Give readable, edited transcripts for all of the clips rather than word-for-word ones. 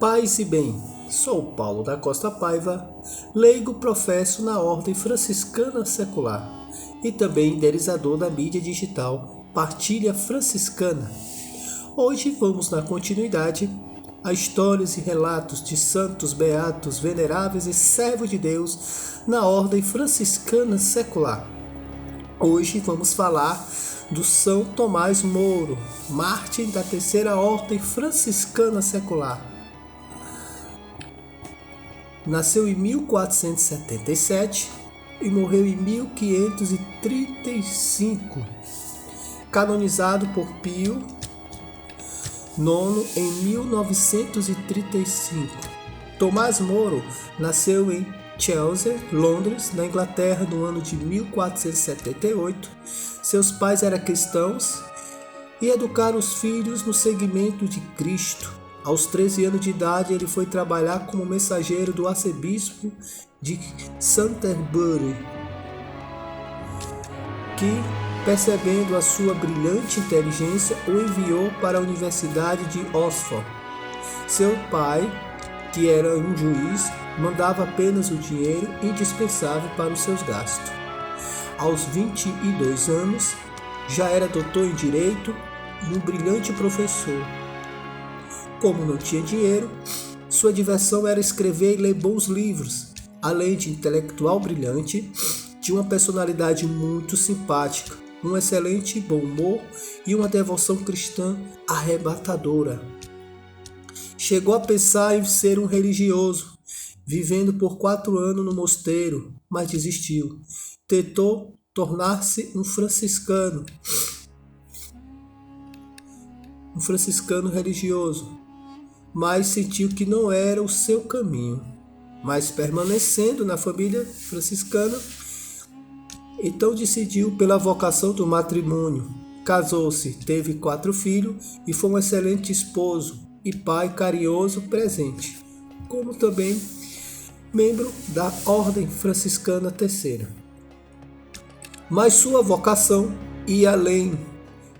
Paz e bem, sou Paulo da Costa Paiva, leigo professo na Ordem Franciscana Secular e também idealizador da mídia digital Partilha Franciscana. Hoje vamos na continuidade a histórias e relatos de santos, beatos, veneráveis e servos de Deus na Ordem Franciscana Secular. Hoje vamos falar do São Tomás Moro, mártir da Terceira Ordem Franciscana Secular. Nasceu em 1477 e morreu em 1535, canonizado por Pio IX em 1935. Tomás Moro nasceu em Chelsea, Londres, na Inglaterra, no ano de 1478. Seus pais eram cristãos e educaram os filhos no seguimento de Cristo. Aos 13 anos de idade, ele foi trabalhar como mensageiro do arcebispo de Canterbury, que, percebendo a sua brilhante inteligência, o enviou para a Universidade de Oxford. Seu pai, que era um juiz, mandava apenas o dinheiro indispensável para os seus gastos. Aos 22 anos, já era doutor em Direito e um brilhante professor. Como não tinha dinheiro, sua diversão era escrever e ler bons livros. Além de intelectual brilhante, tinha uma personalidade muito simpática, um excelente bom humor e uma devoção cristã arrebatadora. Chegou a pensar em ser um religioso, vivendo por 4 anos no mosteiro, mas desistiu. Tentou tornar-se um franciscano religioso, mas sentiu que não era o seu caminho. Mas permanecendo na família franciscana, então decidiu pela vocação do matrimônio. Casou-se, teve 4 filhos e foi um excelente esposo e pai carinhoso presente, como também membro da Ordem Franciscana Terceira. Mas sua vocação ia além,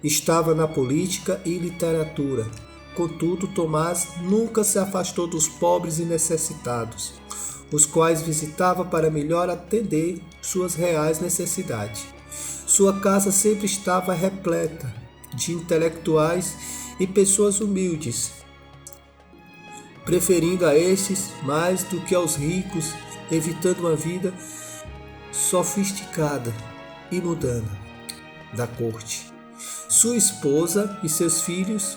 estava na política e literatura. Contudo, Tomás nunca se afastou dos pobres e necessitados, os quais visitava para melhor atender suas reais necessidades. Sua casa sempre estava repleta de intelectuais e pessoas humildes, preferindo a estes mais do que aos ricos, evitando uma vida sofisticada e mundana da corte. Sua esposa e seus filhos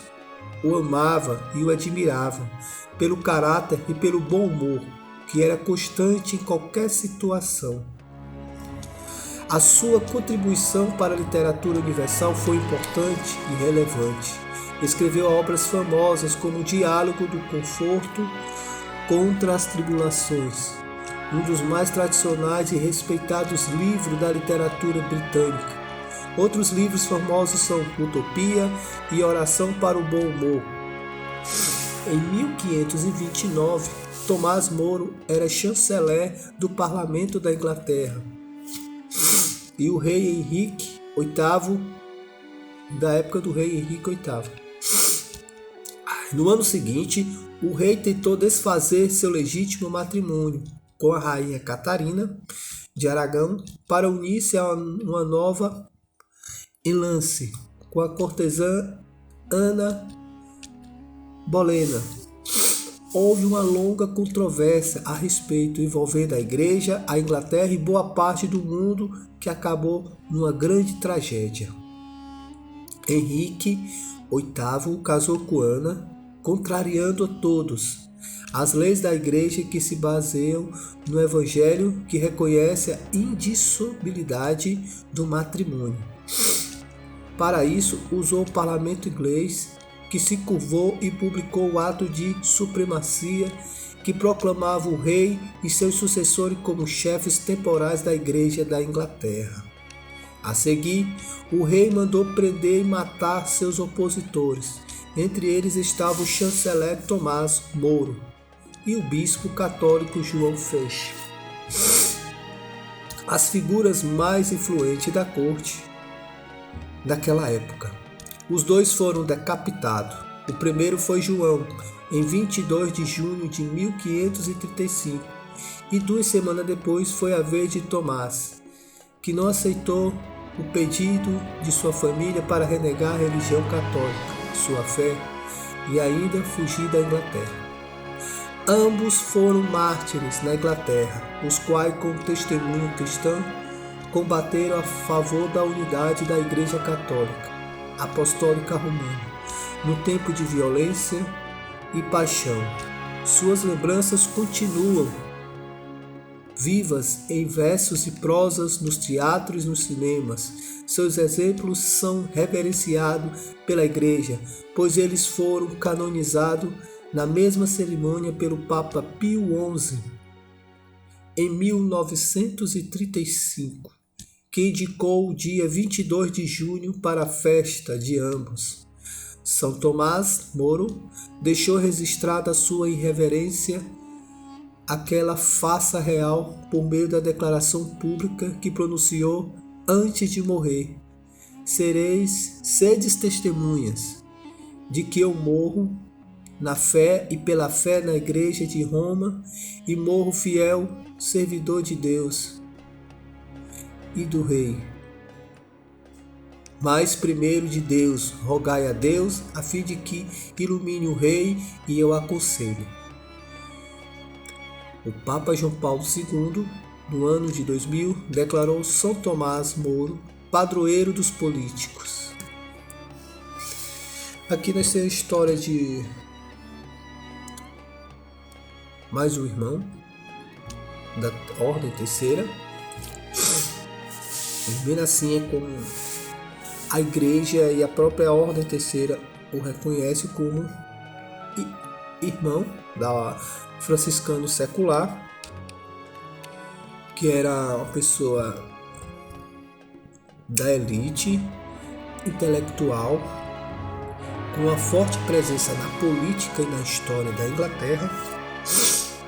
o amavam e o admiravam pelo caráter e pelo bom humor, que era constante em qualquer situação. A sua contribuição para a literatura universal foi importante e relevante. Escreveu obras famosas como O Diálogo do Conforto contra as Tribulações, um dos mais tradicionais e respeitados livros da literatura britânica. Outros livros famosos são Utopia e Oração para o Bom Humor. Em 1529, Tomás Moro era chanceler do Parlamento da Inglaterra e o rei Henrique VIII, da época do rei Henrique VIII. No ano seguinte, o rei tentou desfazer seu legítimo matrimônio com a rainha Catarina de Aragão para unir-se a uma nova enlace com a cortesã Ana Bolena. Houve uma longa controvérsia a respeito, envolvendo a Igreja, a Inglaterra e boa parte do mundo, que acabou numa grande tragédia. Henrique VIII casou com Ana, contrariando a todos as leis da Igreja que se baseiam no Evangelho, que reconhece a indissolubilidade do matrimônio. Para isso, usou o parlamento inglês, que se curvou e publicou o ato de supremacia que proclamava o rei e seus sucessores como chefes temporais da Igreja da Inglaterra. A seguir, o rei mandou prender e matar seus opositores. Entre eles estava o chanceler Tomás Moro e o bispo católico João Feixe. As figuras mais influentes da corte daquela época. Os dois foram decapitados. O primeiro foi João, em 22 de junho de 1535, e 2 semanas depois foi a vez de Tomás, que não aceitou o pedido de sua família para renegar a religião católica, sua fé, e ainda fugir da Inglaterra. Ambos foram mártires na Inglaterra, os quais, com testemunho cristão, combateram a favor da unidade da Igreja Católica Apostólica Romana, no tempo de violência e paixão. Suas lembranças continuam vivas em versos e prosas nos teatros e nos cinemas. Seus exemplos são reverenciados pela Igreja, pois eles foram canonizados na mesma cerimônia pelo Papa Pio XI em 1935, que indicou o dia 22 de junho para a festa de ambos. São Tomás Moro deixou registrada sua irreverência aquela faça real por meio da declaração pública que pronunciou antes de morrer: sedes testemunhas de que eu morro na fé e pela fé na Igreja de Roma, e morro fiel servidor de Deus e do Rei. Mas primeiro de Deus, rogai a Deus, a fim de que ilumine o Rei, e eu aconselho. O Papa João Paulo II, no ano de 2000, declarou São Tomás Moro padroeiro dos políticos. Aqui nós temos a história de mais um irmão da Ordem Terceira. E bem assim é como a Igreja e a própria Ordem Terceira o reconhece como irmão da franciscano secular, que era uma pessoa da elite intelectual, com uma forte presença na política e na história da Inglaterra,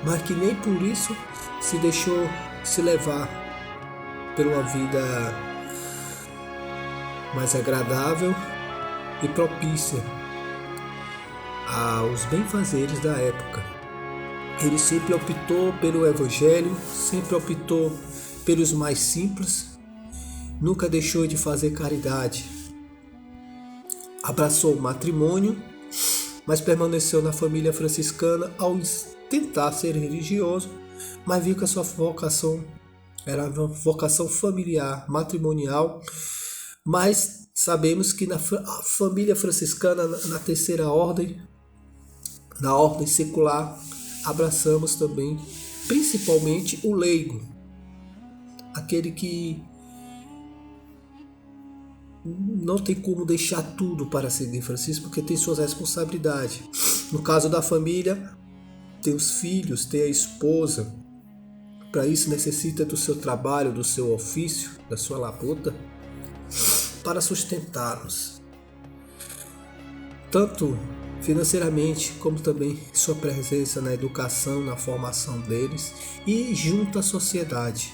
mas que nem por isso se deixou se levar por uma vida mais agradável e propícia aos benfazeres da época. Ele sempre optou pelo Evangelho, sempre optou pelos mais simples, nunca deixou de fazer caridade. Abraçou o matrimônio, mas permaneceu na família franciscana ao tentar ser religioso, mas viu que a sua vocação era uma vocação familiar, matrimonial. Mas sabemos que na família franciscana, na terceira ordem, na ordem secular, abraçamos também, principalmente, o leigo, aquele que não tem como deixar tudo para seguir Francisco, porque tem suas responsabilidades. No caso da família, tem os filhos, tem a esposa. Para isso necessita do seu trabalho, do seu ofício, da sua labuta, para sustentá-los, tanto financeiramente como também sua presença na educação, na formação deles e junto à sociedade.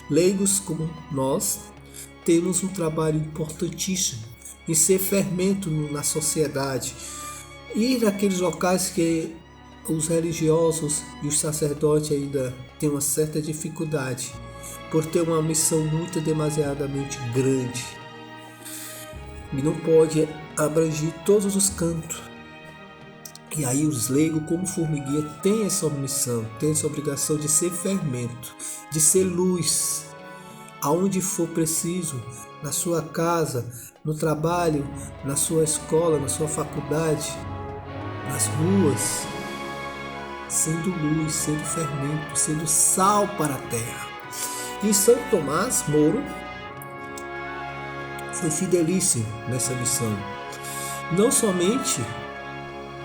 Leigos como nós temos um trabalho importantíssimo em ser fermento na sociedade, ir naqueles locais que os religiosos e os sacerdotes ainda têm uma certa dificuldade, por ter uma missão demasiadamente grande e não pode abranger todos os cantos. E aí os leigos, como formiguinha, têm essa missão, têm essa obrigação de ser fermento, de ser luz, aonde for preciso, na sua casa, no trabalho, na sua escola, na sua faculdade, nas ruas, sendo luz, sendo fermento, sendo sal para a terra. E São Tomás Moro foi fidelíssimo nessa missão, não somente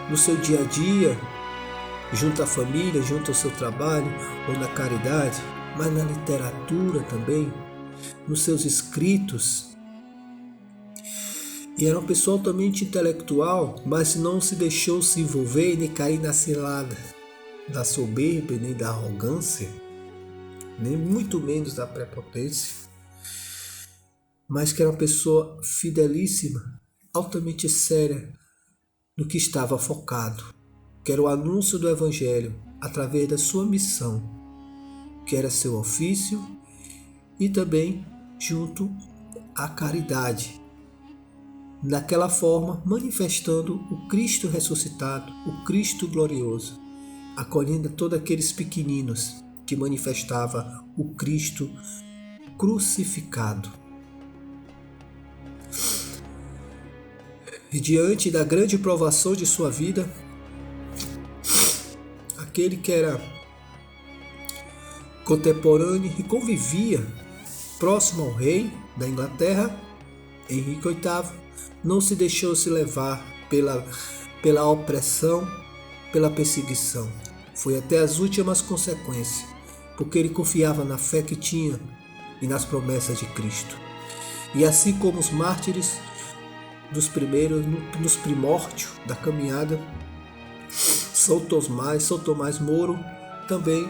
no seu dia a dia, junto à família, junto ao seu trabalho ou na caridade, mas na literatura também, nos seus escritos. E era uma pessoa altamente intelectual, mas não se deixou se envolver nem cair na cilada da soberba, nem da arrogância, nem muito menos da prepotência, mas que era uma pessoa fidelíssima, altamente séria no que estava focado. que era o anúncio do Evangelho através da sua missão, que era seu ofício, e também junto à caridade. Daquela forma, manifestando o Cristo ressuscitado, o Cristo glorioso, acolhendo todos aqueles pequeninos que manifestava o Cristo crucificado. E diante da grande provação de sua vida, aquele que era contemporâneo e convivia próximo ao rei da Inglaterra, Henrique VIII, não se deixou se levar pela opressão, pela perseguição. Foi até as últimas consequências, porque ele confiava na fé que tinha e nas promessas de Cristo. E assim como os mártires dos primeiros, nos primórdios da caminhada, São Tomás Moro também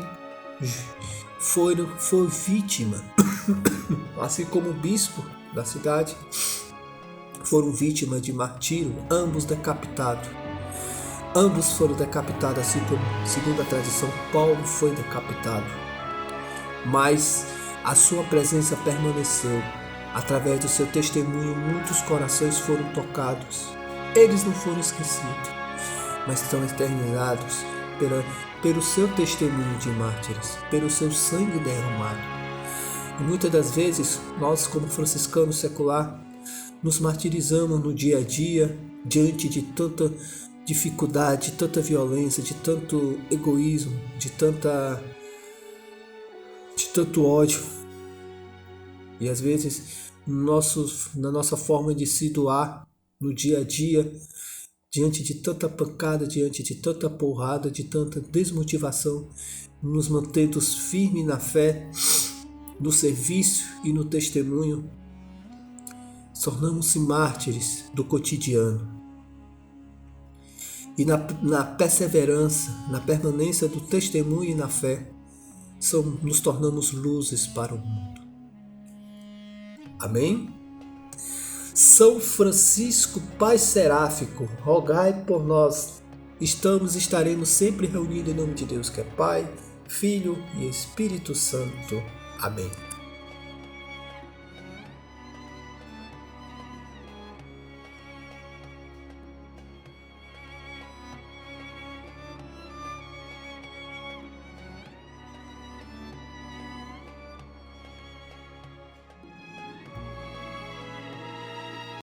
foi vítima, assim como o bispo da cidade, foram vítimas de martírio, ambos decapitados. Ambos foram decapitados, assim como, segundo a tradição, Paulo foi decapitado. Mas a sua presença permaneceu. Através do seu testemunho, muitos corações foram tocados. Eles não foram esquecidos, mas estão eternizados pelo seu testemunho de mártires, pelo seu sangue derramado. E muitas das vezes, nós, como franciscanos secular, nos martirizamos no dia a dia, diante de tanta dificuldade, de tanta violência, de tanto egoísmo, de tanto ódio. E às vezes, na nossa forma de se doar no dia a dia, diante de tanta pancada, diante de tanta porrada, de tanta desmotivação, nos mantendo firmes na fé, no serviço e no testemunho, tornamos-se mártires do cotidiano. E na perseverança, na permanência do testemunho e na fé, nos tornamos luzes para o mundo. Amém? São Francisco, Pai Seráfico, rogai por nós. Estaremos sempre reunidos em nome de Deus, que é Pai, Filho e Espírito Santo. Amém.